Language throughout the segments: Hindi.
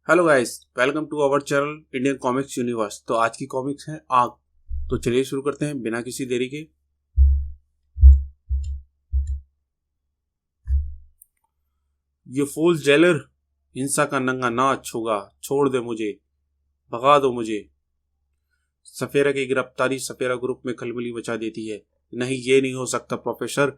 Hello guys, welcome to our channel Indian comics universe. तो आज की कॉमिक्स है आग। तो चलिए शुरू करते हैं बिना किसी देरी के। ये फूल जेलर, हिंसा का नंगा नाच होगा। छोड़ दे मुझे, भगा दो मुझे। सफेरा की गिरफ्तारी सफेरा ग्रुप में खलबली मचा देती है। नहीं, ये नहीं हो सकता प्रोफेसर।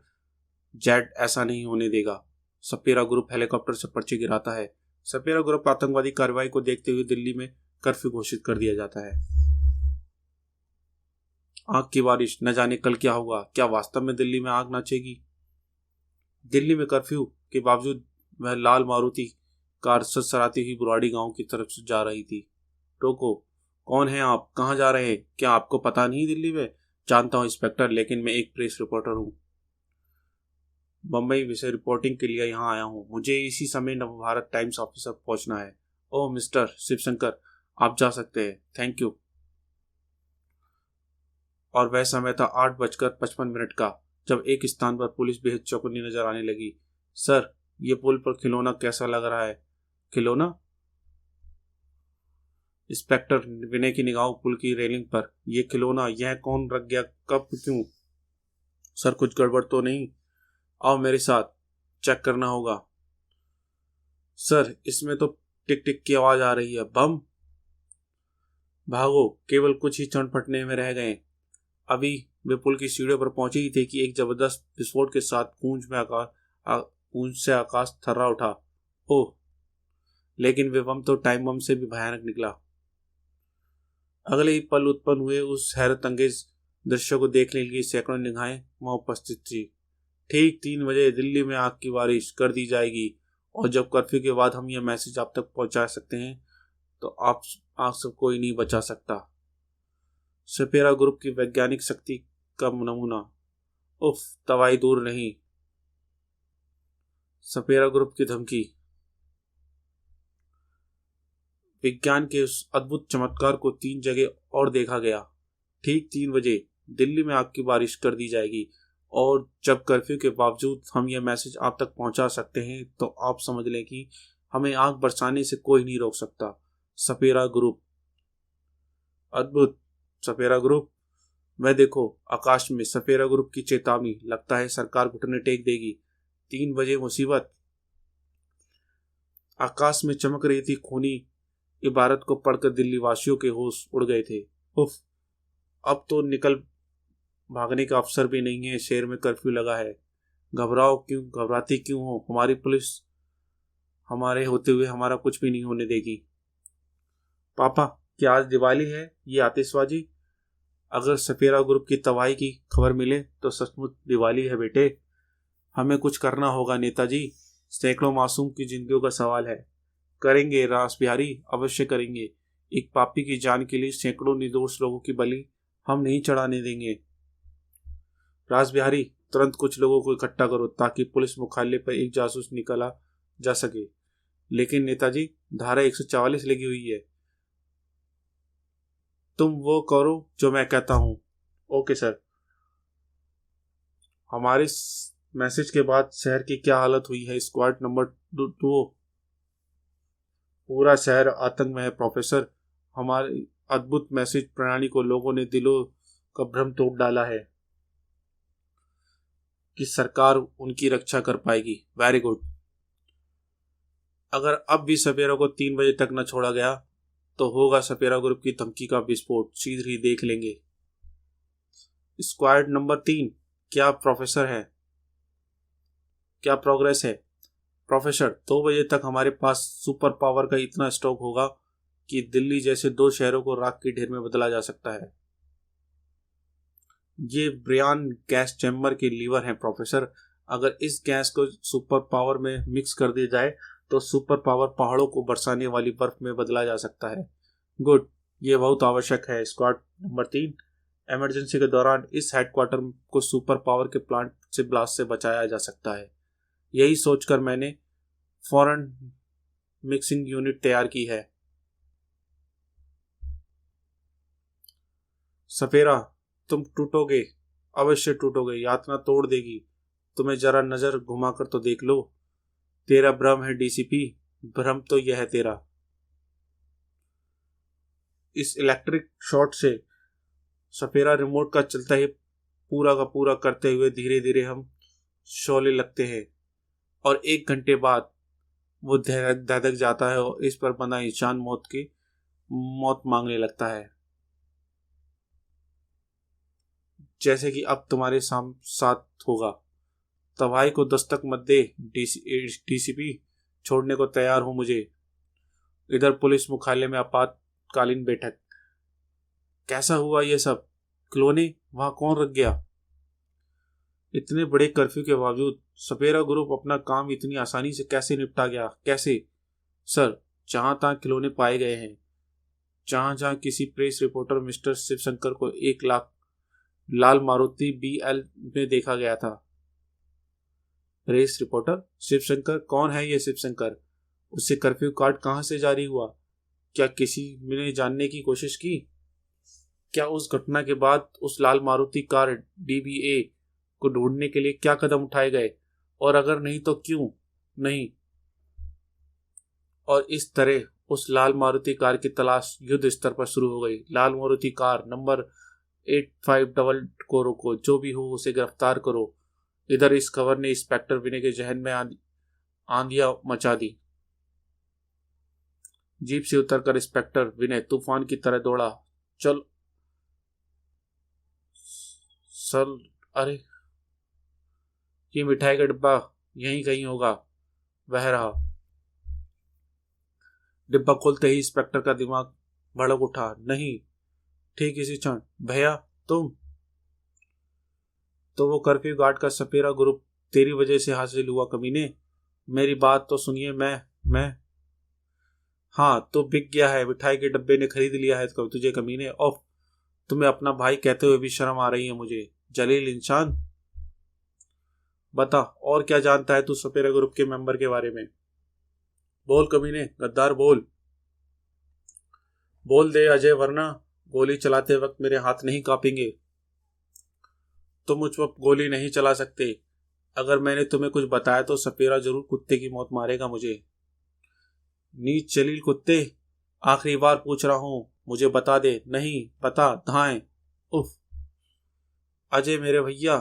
जेड ऐसा नहीं होने देगा। सफेरा ग्रुप हेलीकॉप्टर से पर्चे गिराता है। सफेरा ग्रुप आतंकवादी कार्रवाई को देखते हुए दिल्ली में कर्फ्यू घोषित कर दिया जाता है। आग की बारिश, न जाने कल क्या होगा। क्या वास्तव में दिल्ली में आग नाचेगी? दिल्ली में कर्फ्यू के बावजूद वह लाल मारुति कार सराती हुई बुराड़ी गांव की तरफ से जा रही थी। रोको, कौन है आप? कहाँ जा रहे हैं? क्या आपको पता नहीं दिल्ली में? जानता हूँ इंस्पेक्टर, लेकिन मैं एक प्रेस रिपोर्टर हूँ। बम्बई से रिपोर्टिंग के लिए यहाँ आया हूँ। मुझे इसी समय नवभारत टाइम्स ऑफिस तक पहुँचना है। ओह मिस्टर शिवशंकर, आप जा सकते हैं। Thank you. और वह समय था 8:55 का, जब एक स्थान पर पुलिस बेहद चौकन्नी नजर आने लगी। सर, ये पुल पर खिलौना कैसा लग रहा है? खिलौना? इंस्पेक्टर विनय की निगाह पुल की रेलिंग पर। यह खिलौना, यह कौन रख गया? कब? क्यों? सर, कुछ गड़बड़ तो नहीं? आओ मेरे साथ, चेक करना होगा। सर, इसमें तो टिक टिक की आवाज आ रही है। बम? भागो, केवल कुछ ही क्षण फटने में रह गए। अभी वे पुल की सीढ़ियों पर पहुंचे ही थे कि एक जबरदस्त विस्फोट के साथ गूंज से आकाश थर्रा उठा। ओह, लेकिन वे बम तो टाइम बम से भी भयानक निकला। अगले ही पल उत्पन्न हुए उस हैरत अंगेज दृश्य को देखने के लिए सैकड़ों निगाहें वहां उपस्थित थी। ठीक 3 बजे दिल्ली में आग की बारिश कर दी जाएगी, और जब कर्फ्यू के बाद हम यह मैसेज आप तक पहुंचा सकते हैं, तो आप सब कोई नहीं बचा सकता। सपेरा ग्रुप की वैज्ञानिक शक्ति का नमूना। उफ, दवाई दूर नहीं। सपेरा ग्रुप की धमकी। विज्ञान के उस अद्भुत चमत्कार को 3 जगह और देखा गया। ठीक 3 बजे दिल्ली में आग की बारिश कर दी जाएगी, और जब कर्फ्यू के बावजूद हम यह मैसेज आप तक पहुंचा सकते हैं, तो आप समझ लें कि हमें आग बरसाने से कोई नहीं रोक सकता। सपेरा ग्रुप। अद्भुत। सपेरा ग्रुप। वह देखो, आकाश में सपेरा ग्रुप की चेतावनी। लगता है सरकार घुटने टेक देगी। 3 बजे मुसीबत। आकाश में चमक रही थी खूनी इबारत को पढ़कर दिल्ली वासियों के होश उड़ गए थे। उफ, अब तो निकल भागने का अवसर भी नहीं है। शहर में कर्फ्यू लगा है। घबराओ क्यों? घबराती क्यों हो? हमारी पुलिस हमारे होते हुए हमारा कुछ भी नहीं होने देगी। पापा, क्या आज दिवाली है? ये आतिशबाजी? अगर सपेरा ग्रुप की तबाही की खबर मिले तो सचमुच दिवाली है बेटे। हमें कुछ करना होगा नेताजी। सैकड़ों मासूम की जिंदगियों का सवाल है। करेंगे रास बिहारी, अवश्य करेंगे। एक पापी की जान के लिए सैकड़ों निर्दोष लोगों की बलि हम नहीं चढ़ाने देंगे। रास बिहारी, तुरंत कुछ लोगों को इकट्ठा करो ताकि पुलिस मुख्यालय पर एक जासूस निकाला जा सके। लेकिन नेताजी, धारा 144 लगी हुई है। तुम वो करो जो मैं कहता हूँ। Okay sir. हमारे मैसेज के बाद शहर की क्या हालत हुई है? Squad number 2। पूरा शहर आतंक में है प्रोफेसर। हमारे अद्भुत मैसेज प्रणाली को लोगों ने दिलों का भ्रम तोड़ डाला है कि सरकार उनकी रक्षा कर पाएगी। Very good. अगर अब भी सपेरा को 3 बजे तक न छोड़ा गया, तो होगा सपेरा ग्रुप की धमकी का विस्फोट। शीघ्र ही देख लेंगे। स्क्वाड नंबर 3, क्या प्रोफेसर है? क्या प्रोग्रेस है? प्रोफेसर, 2 बजे तक हमारे पास सुपर पावर का इतना स्टॉक होगा कि दिल्ली जैसे 2 शहरों को राख के ढेर में बदला जा सकता है। ये ब्रियान गैस चैम्बर के लीवर हैं प्रोफेसर। अगर इस गैस को सुपर पावर में मिक्स कर दिया जाए, तो सुपर पावर पहाड़ों को बरसाने वाली बर्फ में बदला जा सकता है। गुड, ये बहुत आवश्यक है। स्क्वाड नंबर 3, इमरजेंसी के दौरान इस हेडक्वार्टर को सुपर पावर के प्लांट से ब्लास्ट से बचाया जा सकता है। यही सोचकर मैंने फॉरेन मिक्सिंग यूनिट तैयार की है। सपेरा, तुम टूटोगे, अवश्य टूटोगे। यातना तोड़ देगी। तुम्हें जरा नजर घुमाकर तो देख लो। तेरा भ्रम है डीसीपी, भ्रम तो यह है तेरा। इस इलेक्ट्रिक शॉर्ट से सपेरा रिमोट का चलता ही पूरा का पूरा करते हुए धीरे धीरे हम शोले लगते हैं और 1 घंटे बाद वो धधक जाता है और इस पर बंधा इंसान मौत मांगने लगता है। जैसे कि अब तुम्हारे साथ होगा। तबाही को दस्तक मत दे डीसीपी, छोड़ने को तैयार हूं मुझे। इधर पुलिस मुख्यालय में आपातकालीन बैठक। कैसा हुआ ये सब? क्लोनी वहां कौन रख गया? इतने बड़े कर्फ्यू के बावजूद सपेरा ग्रुप अपना काम इतनी आसानी से कैसे निपटा गया? कैसे? सर, जहां तहां खिलौने पाए गए हैं। जहां जहां किसी प्रेस रिपोर्टर मिस्टर शिवशंकर को 1 लाख लाल मारुति BL में देखा गया था। Press reporter? शिवशंकर? कौन है ये शिवशंकर? उससे कर्फ्यू कार्ड कहां से जारी हुआ? क्या किसी ने जानने की कोशिश की? क्या उस घटना के बाद उस लाल मारुति कार DBA को ढूंढने के लिए क्या कदम उठाए गए? और अगर नहीं तो क्यों नहीं? और इस तरह उस लाल मारुति कार की तलाश युद्ध स्तर पर शुरू हो गई। लाल मारुति कार नंबर 85 को रोको, जो भी हो उसे गिरफ्तार करो। इधर इस खबर ने इंस्पेक्टर विनय के जहन में आंधियां मचा दी। जीप से उतरकर इंस्पेक्टर विनय तूफान की तरह दौड़ा। चल सर, अरे ये मिठाई का डिब्बा यहीं कहीं होगा। वह रहा। डिब्बा खोलते ही इंस्पेक्टर का दिमाग भड़क उठा। नहीं, ठीक इसी क्षण, भैया तुम? तो वो कर्फ्यू गार्ड का सपेरा ग्रुप तेरी वजह से हासिल हुआ कमीने। मेरी बात तो सुनिए। मैं हाँ, तो बिक गया है। मिठाई के डब्बे ने खरीद लिया है तुझे कमीने। ओफ, तुम्हें अपना भाई कहते हुए भी शर्म आ रही है मुझे। जलील इंसान, बता और क्या जानता है तू सपेरा ग्रुप के मेंबर के बारे में? बोल कमीने, गद्दार बोल दे अजय, वरना गोली चलाते वक्त मेरे हाथ नहीं कांपेंगे। तुम मुझ पर गोली नहीं चला सकते। अगर मैंने तुम्हें कुछ बताया तो सपेरा जरूर कुत्ते की मौत मारेगा मुझे। नीच जलील कुत्ते, आखिरी बार पूछ रहा हूं, मुझे बता दे। नहीं बता, धाएं। उफ, अजय मेरे भैया,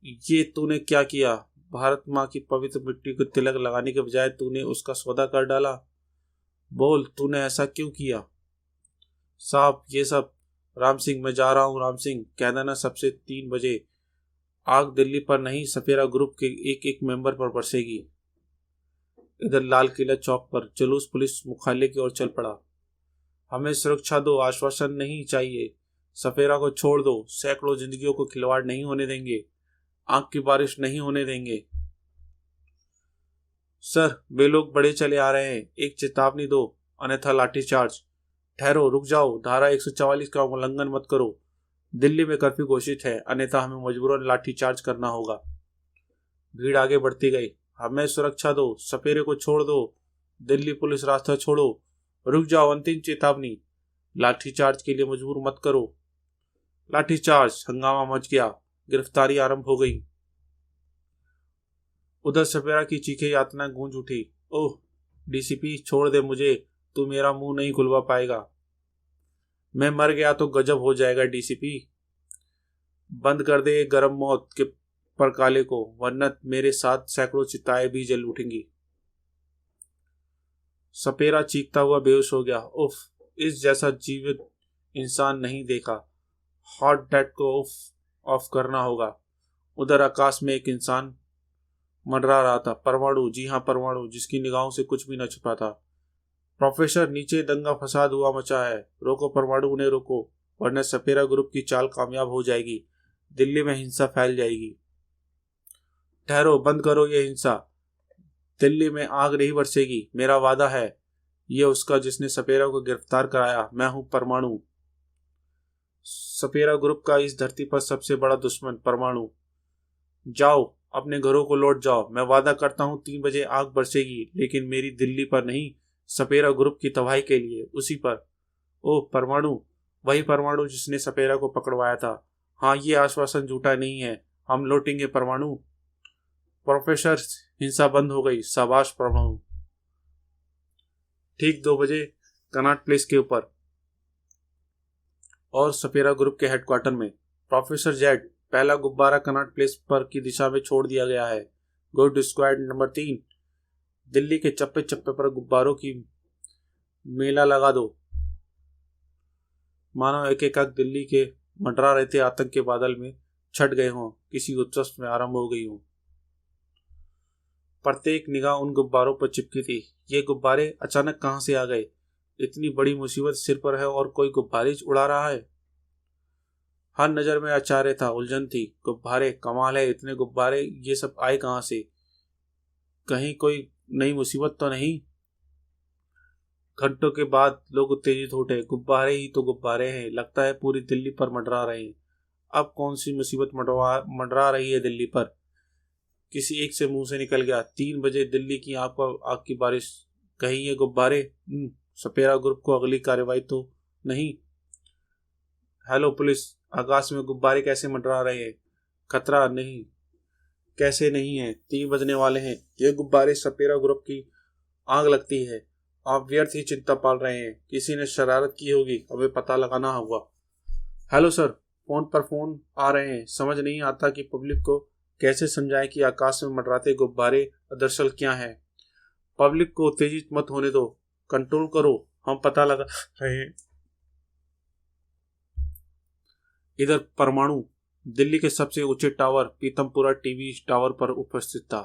ये तूने क्या किया? भारत माँ की पवित्र मिट्टी को तिलक लगाने के बजाय तूने उसका सौदा कर डाला। बोल, तूने ऐसा क्यों किया? साहब, ये सब राम सिंह, मैं जा रहा हूँ। राम सिंह, कह देना सबसे 3 बजे आग दिल्ली पर नहीं, सपेरा ग्रुप के एक एक मेंबर पर बरसेगी। इधर लाल किला चौक पर जुलूस पुलिस मुख्यालय की ओर चल पड़ा। हमें सुरक्षा दो, आश्वासन नहीं चाहिए। सपेरा को छोड़ दो। सैकड़ों जिंदगियों को खिलवाड़ नहीं होने देंगे। आग की बारिश नहीं होने देंगे। सर, वे लोग बड़े चले आ रहे हैं। एक चेतावनी दो, अन्यथा लाठीचार्ज। ठहरो, रुक जाओ। धारा 144 का उल्लंघन मत करो। दिल्ली में कर्फ्यू घोषित है, अन्यथा हमें मजबूरन लाठीचार्ज करना होगा। भीड़ आगे बढ़ती गई। हमें सुरक्षा दो, सपेरे को छोड़ दो। दिल्ली पुलिस, रास्ता छोड़ो। रुक जाओ, अंतिम चेतावनी। लाठीचार्ज के लिए मजबूर मत करो। लाठीचार्ज। हंगामा मच गया। गिरफ्तारी आरंभ हो गई। उधर सपेरा की चीखें यातना गूंज उठी। ओह डीसीपी, छोड़ दे मुझे। तू मेरा मुंह नहीं खुलवा पाएगा। मैं मर गया तो गजब हो जाएगा डीसीपी। बंद कर दे गरम मौत के परकाले को, वरना मेरे साथ सैकड़ों चिताएं भी जल उठेंगी। सपेरा चीखता हुआ बेहोश हो गया। उफ, इस जैसा जीवित इंसान नहीं देखा। हॉट डेट को ऑफ करना होगा। उधर आकाश में एक इंसान मंडरा रहा था। परमाणु, जी हाँ परमाणु, जिसकी निगाहों से कुछ भी न छुपा था। प्रोफेसर, नीचे दंगा फसाद हुआ मचा है। रोको परमाणु, उन्हें रोको, वरना सपेरा ग्रुप की चाल कामयाब हो जाएगी। दिल्ली में हिंसा फैल जाएगी। ठहरो, बंद करो ये हिंसा। दिल्ली में आग नहीं बरसेगी, मेरा वादा है। ये उसका जिसने सपेरा को गिरफ्तार कराया। मैं हूं परमाणु, सपेरा ग्रुप का इस धरती पर सबसे बड़ा दुश्मन परमाणु। जाओ, अपने घरों को लौट जाओ। मैं वादा करता हूं 3 बजे आग बरसेगी, लेकिन मेरी दिल्ली पर नहीं, सपेरा ग्रुप की तबाही के लिए, उसी पर। ओह परमाणु, वही परमाणु जिसने सपेरा को पकड़वाया था। हाँ, ये आश्वासन झूठा नहीं है। हम लौटेंगे परमाणु। प्रोफेसर, हिंसा बंद हो गई। शाबाश परमाणु। ठीक 2 बजे कनॉट प्लेस के ऊपर और सपेरा ग्रुप के हेडक्वार्टर में। प्रोफेसर जेड, पहला गुब्बारा कनॉट प्लेस पर की दिशा में छोड़ दिया गया है। गुड स्क्वाड नंबर 3, दिल्ली के चप्पे चप्पे पर गुब्बारों की मेला लगा दो, मानो एक एक दिल्ली के मंडरा रहते आतंक के बादल में छट गए हों, किसी उत्सव में आरंभ हो गई हों। प्रत्येक निगाह उन गुब्बारों पर चिपकी थी। ये गुब्बारे अचानक कहां से आ गए? इतनी बड़ी मुसीबत सिर पर है और कोई गुब्बारे उड़ा रहा है। हर नजर में आश्चर्य था, उलझन थी। गुब्बारे, कमाल है, इतने गुब्बारे ये सब आए कहां से? कहीं कोई नई मुसीबत तो नहीं? घंटों के बाद लोग उत्तेजित उठे। गुब्बारे ही तो गुब्बारे हैं, लगता है पूरी दिल्ली पर मंडरा रहे हैं। अब कौन सी मुसीबत मंडरा रही है दिल्ली पर? किसी एक से मुंह से निकल गया। 3 बजे दिल्ली की आग की बारिश। कहीं ये गुब्बारे सपेरा ग्रुप को अगली कार्रवाई तो नहीं? हेलो पुलिस, आकाश में गुब्बारे कैसे मंडरा रहे हैं? खतरा नहीं, कैसे नहीं है? 3 बजने वाले हैं। ये गुब्बारे सपेरा ग्रुप की आग लगती है। आप व्यर्थ ही चिंता पाल रहे हैं। किसी ने शरारत की होगी, हमें पता लगाना होगा। हेलो सर, फोन पर फोन आ रहे हैं। समझ नहीं आता कि पब्लिक को कैसे समझाएं कि आकाश में मंडराते गुब्बारे दरअसल क्या है। पब्लिक को उत्तेजित मत होने दो, कंट्रोल करो, हम पता लगा रहे हैं। इधर परमाणु, दिल्ली के सबसे ऊंचे टावर पीतमपुरा टीवी टावर पर उपस्थित था।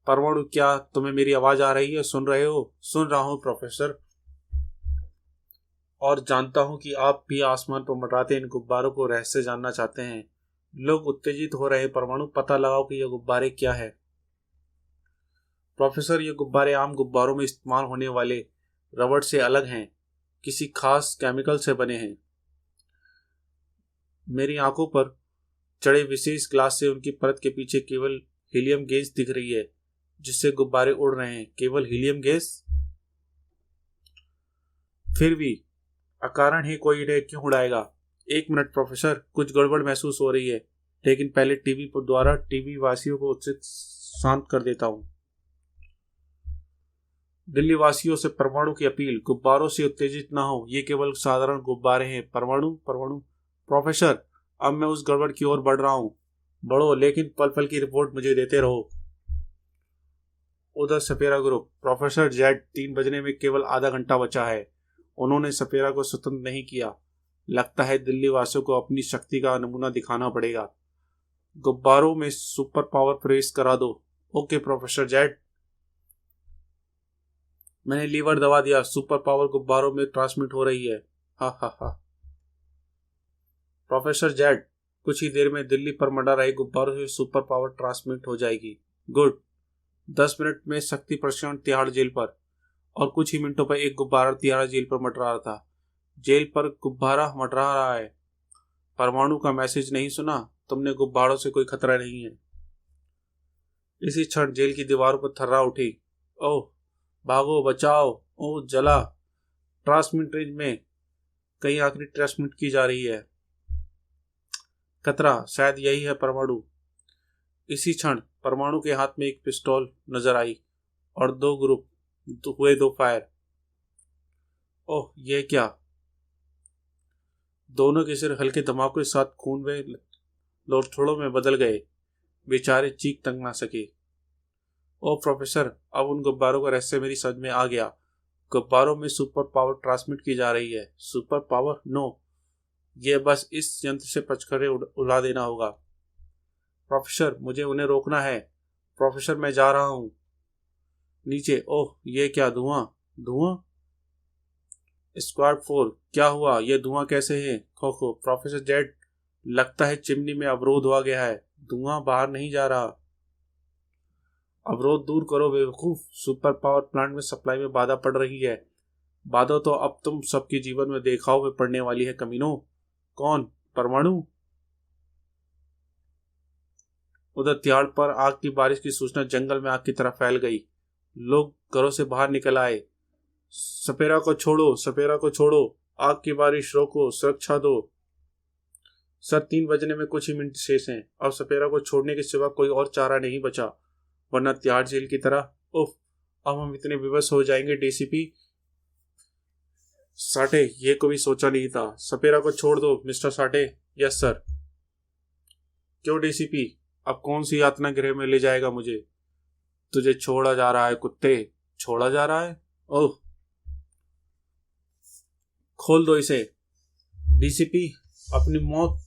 परमाणु, क्या तुम्हें मेरी आवाज आ रही है? सुन रहे हो? सुन रहा हूं प्रोफेसर, और जानता हूं कि आप भी आसमान पर मंडराते इन गुब्बारों को रहस्य जानना चाहते हैं। लोग उत्तेजित हो रहे हैं। परमाणु, पता लगाओ कि ये गुब्बारे क्या है। प्रोफेसर, ये गुब्बारे आम गुब्बारों में इस्तेमाल होने वाले रबड़ से अलग हैं, किसी खास केमिकल से बने हैं। मेरी आंखों पर चढ़े विशेष ग्लास से उनकी परत के पीछे केवल हीलियम गैस दिख रही है, जिससे गुब्बारे उड़ रहे हैं। केवल हीलियम गैस? फिर भी अकारण ही कोई इन्हें क्यों उड़ाएगा? 1 मिनट प्रोफेसर, कुछ गड़बड़ महसूस हो रही है, लेकिन पहले टीवी पर द्वारा टीवी वासियों को उससे शांत कर देता हूं। दिल्ली वासियों से परमाणु की अपील, गुब्बारों से उत्तेजित ना हो, ये केवल साधारण गुब्बारे हैं। परमाणु परमाणु प्रोफेसर, अब मैं उस गड़बड़ की ओर बढ़ रहा हूं। बढ़ो, लेकिन पल पल की रिपोर्ट मुझे देते रहो। उधर सपेरा ग्रुप। प्रोफेसर जेड, 3 बजने में केवल आधा घंटा बचा है। उन्होंने सपेरा को स्वतंत्र नहीं किया। लगता है दिल्ली वासियों को अपनी शक्ति का नमूना दिखाना पड़ेगा। गुब्बारों में सुपर पावर प्रवेश करा दो। Okay professor Z. मैंने लीवर दबा दिया। सुपर पावर गुब्बारों में ट्रांसमिट हो रही है। हा हा हा। प्रोफेसर जेड, कुछ ही देर में दिल्ली पर मंडरा रहे गुब्बारों से सुपर पावर ट्रांसमिट हो जाएगी। गुड। 10 मिनट में शक्ति प्रसारण तिहाड़ जेल पर, और कुछ ही मिनटों पर एक गुब्बारा तिहाड़ जेल पर मंडरा रहा था। जेल पर गुब्बारा मंडरा रहा है। परमाणु का मैसेज नहीं सुना? तुमने गुब्बारों से कोई खतरा नहीं है। इसी क्षण जेल की दीवारों पर थर्रा उठी। ओह, भागो, बचाओ, ओह जला। ट्रांसमिट रेंज में कहीं आखिरी ट्रांसमिट की जा रही है। खतरा, शायद यही है परमाणु। इसी क्षण परमाणु के हाथ में एक पिस्तौल नजर आई और 2 ग्रुप हुए 2 फायर। ओह, यह क्या? दोनों के सिर हल्के धमाकों के साथ खून में लोथड़ों में बदल गए। बेचारे चीख तक ना सके। ओह प्रोफेसर, अब उन गुब्बारों का रहस्य मेरी समझ में आ गया। गुब्बारों में सुपर पावर ट्रांसमिट की जा रही है। Super power? नो, यह बस इस यंत्र से पचखड़े उड़ा देना होगा। प्रोफेसर, मुझे उन्हें रोकना है। प्रोफेसर, मैं जा रहा हूं नीचे। ओह, ये क्या? धुआं धुआं। स्क्वाड 4, क्या हुआ? यह धुआं कैसे है? खो खो। प्रोफेसर जेड, लगता है चिमनी में अवरोध हो गया है। धुआं बाहर नहीं जा रहा। अवरोध दूर करो बेवकूफ। सुपर पावर प्लांट में सप्लाई में बाधा पड़ रही है। बाधा तो अब तुम सबके जीवन में देखाव में पड़ने वाली है कमीनों। कौन? परमाणु? उधर तिहाड़ पर आग की बारिश की सूचना जंगल में आग की तरह फैल गई। लोग घरों से बाहर निकल आए। सपेरा को छोड़ो, सपेरा को छोड़ो, आग की बारिश रोको, सुरक्षा दो। सर, 3 बजने में कुछ ही मिनट शेष हैं। अब सपेरा को छोड़ने के सिवा कोई और चारा नहीं बचा, वरना तिहाड़ जेल की तरह। उफ, अब हम इतने विवश हो जाएंगे डीसीपी साठे, ये कभी सोचा नहीं था। सपेरा को छोड़ दो मिस्टर साठे। Yes sir. क्यों डीसीपी, अब कौन सी यातना गृह में ले जाएगा मुझे? तुझे छोड़ा जा रहा है कुत्ते, छोड़ा जा रहा है। ओह, खोल दो इसे। डीसीपी, अपनी मौत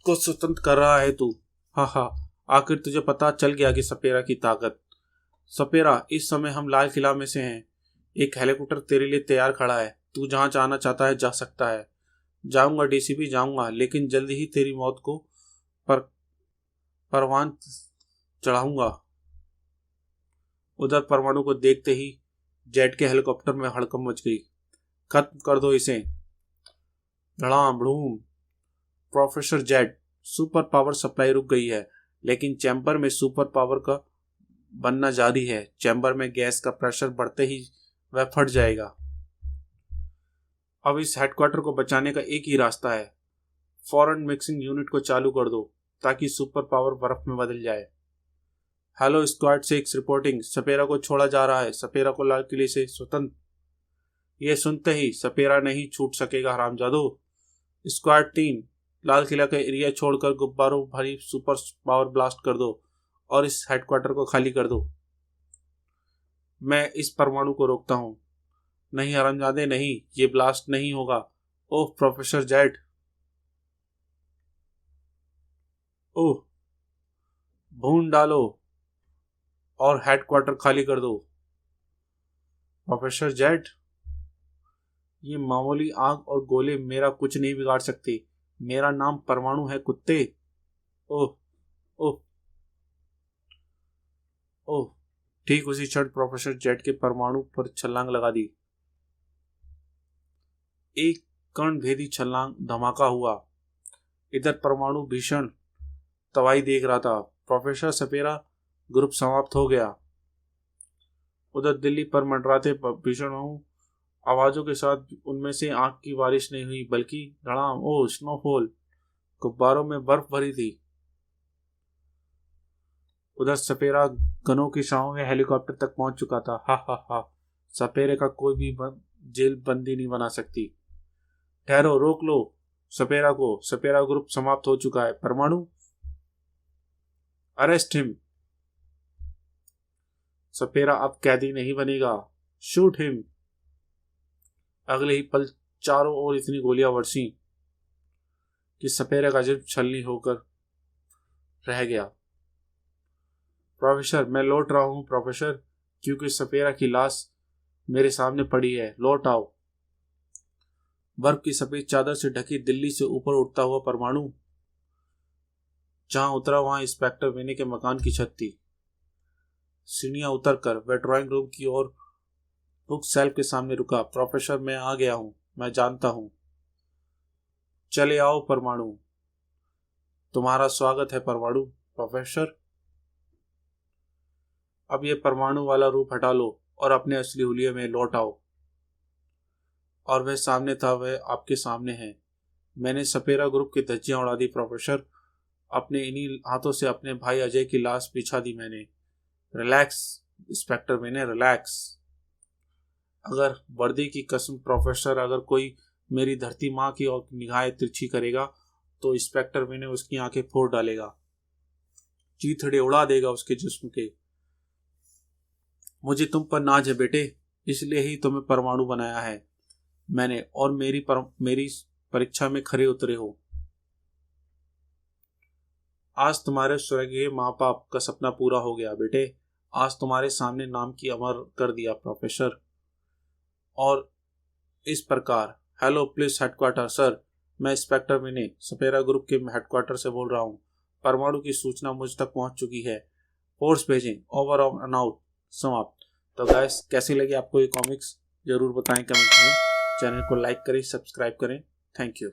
को स्वतंत्र कर रहा है तू। हाँ हाँ, आखिर तुझे पता चल गया कि सपेरा की ताकत। सपेरा, इस समय हम लाल किला में से हैं। एक हेलीकॉप्टर तेरे लिए तैयार खड़ा है। तू जहां जाना चाहता है जा सकता है। जाऊंगा डीसीपी, जाऊंगा, लेकिन जल्दी ही तेरी मौत को पर परवान चढ़ाऊंगा। उधर परमाणु को देखते ही जेट के हेलीकॉप्टर में हड़कंप मच गई। खत्म कर दो इसे। धड़ाम भड़ूम। Professor Jet, super power supply रुक गई है, लेकिन चैम्बर में सुपर पावर का बनना जारी है। चैम्बर में गैस का प्रेशर बढ़ते ही वह फट जाएगा। अब इस हेडक्वार्टर को बचाने का एक ही रास्ता है। फौरन मिक्सिंग यूनिट को चालू कर दो ताकि सुपर पावर बर्फ में बदल जाए। Hello squad 6 reporting. सपेरा को छोड़ा जा रहा है। सपेरा को लाल किले से स्वतंत्र। यह सुनते ही सपेरा नहीं छूट सकेगा हरामजादो। स्क्वाड 3, लाल किला का एरिया छोड़कर गुब्बारों भरी सुपर पावर ब्लास्ट कर दो और इस हेडक्वार्टर को खाली कर दो। मैं इस परमाणु को रोकता हूं। नहीं हरामजादे, नहीं, ये ब्लास्ट नहीं होगा। ओह प्रोफेसर जेट, ओह, भून डालो और हेडक्वार्टर खाली कर दो। प्रोफेसर जेट, ये मामूली आग और गोले मेरा कुछ नहीं बिगाड़ सकते। मेरा नाम परमाणु है कुत्ते। ओह ओह ओह। ठीक उसी क्षण प्रोफेसर जेट के परमाणु पर छलांग लगा दी। एक कण भेदी छलांग, धमाका हुआ। इधर परमाणु भीषण तबाही देख रहा था। प्रोफेसर सपेरा ग्रुप समाप्त हो गया। उधर दिल्ली पर मंडराते भीषण आवाजों के साथ उनमें से आंख की बारिश नहीं हुई, बल्कि धड़ाम, ओ स्नोफॉल। गुब्बारों में बर्फ भरी थी। उधर सपेरा गनों की छांव में हेलीकॉप्टर तक पहुंच चुका था। हा हा हा। सपेरे का कोई भी जेल बंदी नहीं बना सकती। ठहरो, रोक लो सपेरा को। सपेरा ग्रुप समाप्त हो चुका है। परमाणु, अरेस्ट हिम। सपेरा अब कैदी नहीं बनेगा। Shoot him. अगले ही पल चारों ओर इतनी गोलियां बरसी कि सपेरा का जिस्म छलनी होकर रह गया। प्रोफेसर, मैं लौट रहा हूं प्रोफेसर, क्योंकि सपेरा की लाश मेरे सामने पड़ी है। लौट आओ। बर्फ की सफेद चादर से ढकी दिल्ली से ऊपर उठता हुआ परमाणु जहां उतरा वहां इंस्पेक्टर विनय के मकान की छत थी। सीढ़ियां उतरकर वह ड्राइंग रूम की ओर बुक सेल्फ के सामने रुका। प्रोफेसर, मैं आ गया हूं, मैं जानता हूं। चले आओ परमाणु, तुम्हारा स्वागत है परमाणु। प्रोफेसर, अब ये परमाणु वाला रूप हटा लो और अपने असली हुलिये में लौट आओ। और वह सामने था, वह आपके सामने है। मैंने सपेरा ग्रुप की धज्जियां उड़ा दी प्रोफेसर। अपने इन्हीं हाथों से अपने भाई अजय की लाश बिछा दी मैंने। रिलैक्स इंस्पेक्टर विनय, रिलैक्स। अगर वर्दी की कसम प्रोफेसर, अगर कोई मेरी धरती माँ की और निगाहें तिरछी करेगा तो इंस्पेक्टर विनय उसकी आंखें फोड़ डालेगा, चीथड़े उड़ा देगा उसके जिस्म के। मुझे तुम पर नाज है बेटे, इसलिए ही तुम्हें परमाणु बनाया है मैंने, और मेरी परीक्षा में खरे उतरे हो। आज तुम्हारे स्वर्गीय माँ बाप का सपना पूरा हो गया बेटे। आज तुम्हारे सामने नाम की अमर कर दिया प्रोफेसर। और इस प्रकार, हेलो पुलिस हेडक्वार्टर सर, मैं इंस्पेक्टर विनय सपेरा ग्रुप के हेडक्वार्टर से बोल रहा हूँ। परमाणु की सूचना मुझ तक पहुंच चुकी है। फोर्स भेजें। Over and out. समाप्त। तो गाइस, कैसी लगी आपको ये कॉमिक्स जरूर बताएं कमेंट में। चैनल को लाइक करें, सब्सक्राइब करें। Thank you.